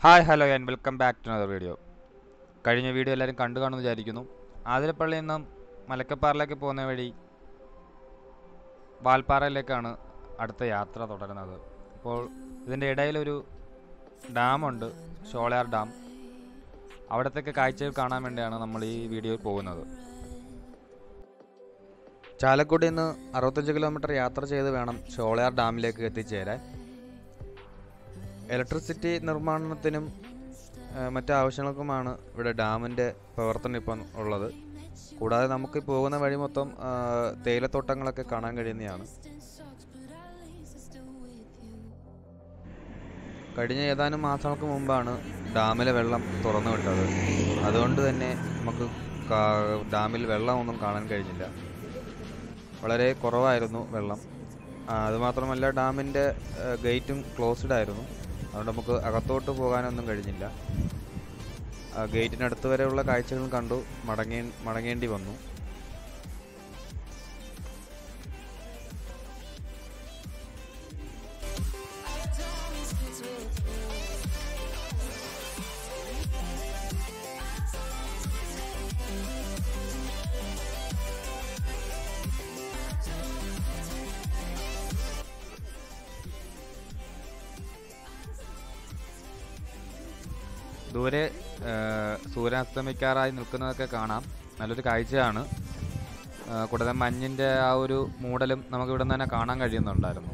Hi hello and welcome back to another video. കഴിഞ്ഞ video എല്ലാവരും കണ്ടു കാണുമെന്ന് വിചാരിക്കുന്നു. ആതിരപ്പള്ളിയിൽ നിന്നും മലക്കപ്പാറയിലേക്ക് പോകുന്ന വഴി വാൽപ്പാറയിലേക്കാണ് അടുത്ത യാത്ര തുടരുന്നത്. അപ്പോൾ ഇതിൻ്റെ ഇടയിലൊരു ഡാമുണ്ട്, ഷോളയാർ ഡാം. അവിടത്തേക്ക് കാഴ്ചകൾ കാണാൻ വേണ്ടിയാണ് നമ്മൾ ഈ വീഡിയോയിൽ പോകുന്നത്. ചാലക്കുടിയിൽ നിന്ന് 65 കിലോമീറ്റർ യാത്ര ചെയ്ത് വേണം ഷോളയാർ ഡാമിലേക്ക് എത്തിച്ചേരാൻ. ഇലക്ട്രിസിറ്റി നിർമ്മാണത്തിനും മറ്റു ആവശ്യങ്ങൾക്കുമാണ് ഇവിടെ ഡാമിൻ്റെ പ്രവർത്തനം ഇപ്പം ഉള്ളത്. കൂടാതെ നമുക്ക് പോകുന്ന വഴി മൊത്തം തേയിലത്തോട്ടങ്ങളൊക്കെ കാണാൻ കഴിയുന്നതാണ്. കഴിഞ്ഞ ഏതാനും മാസങ്ങൾക്ക് മുമ്പാണ് ഡാമിലെ വെള്ളം തുറന്നു വിട്ടത്. അതുകൊണ്ട് തന്നെ നമുക്ക് ഡാമിൽ വെള്ളമൊന്നും കാണാൻ കഴിഞ്ഞില്ല. വളരെ കുറവായിരുന്നു വെള്ളം. അതുമാത്രമല്ല, ഡാമിൻ്റെ ഗേറ്റും ക്ലോസ്ഡ് ആയിരുന്നു. അതുകൊണ്ട് നമുക്ക് അകത്തോട്ട് പോകാനൊന്നും കഴിഞ്ഞില്ല. ഗേറ്റിനടുത്ത് വരെയുള്ള കാഴ്ചകൾ കണ്ടു മടങ്ങേണ്ടി വന്നു. ദൂരെ സൂര്യൻ അസ്തമിക്കാറായി നിൽക്കുന്നതൊക്കെ കാണാം. നല്ലൊരു കാഴ്ചയാണ്. കൂടാതെ മഞ്ഞിൻ്റെ ആ ഒരു മൂടലും നമുക്ക് ഇവിടെ നിന്ന് തന്നെ കാണാൻ കഴിയുന്നുണ്ടായിരുന്നു.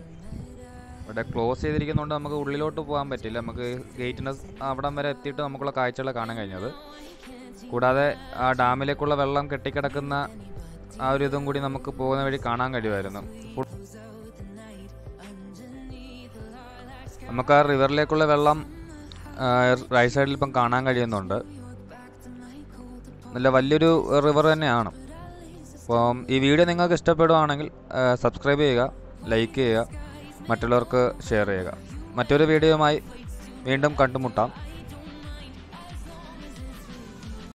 ഇവിടെ ക്ലോസ് ചെയ്തിരിക്കുന്നതുകൊണ്ട് നമുക്ക് ഉള്ളിലോട്ട് പോകാൻ പറ്റില്ല. നമുക്ക് ഗേറ്റിൻ്റെ അവിടം വരെ എത്തിയിട്ട് നമുക്കുള്ള കാഴ്ചകൾ കാണാൻ കഴിഞ്ഞത്. കൂടാതെ ആ ഡാമിലേക്കുള്ള വെള്ളം കെട്ടിക്കിടക്കുന്ന ആ ഒരു ഇതും കൂടി നമുക്ക് പോകുന്ന വഴി കാണാൻ കഴിയുമായിരുന്നു. നമുക്ക് ആ റിവറിലേക്കുള്ള വെള്ളം റൈറ്റ് സൈഡിൽ ഇപ്പം കാണാൻ കഴിയുന്നുണ്ട്. നല്ല വലിയൊരു റിവർ തന്നെയാണ്. അപ്പം ഈ വീഡിയോ നിങ്ങൾക്ക് ഇഷ്ടപ്പെടുകയാണെങ്കിൽ സബ്സ്ക്രൈബ് ചെയ്യുക, ലൈക്ക് ചെയ്യുക, മറ്റുള്ളവർക്ക് ഷെയർ ചെയ്യുക. മറ്റൊരു വീഡിയോയുമായി വീണ്ടും കണ്ടുമുട്ടാം.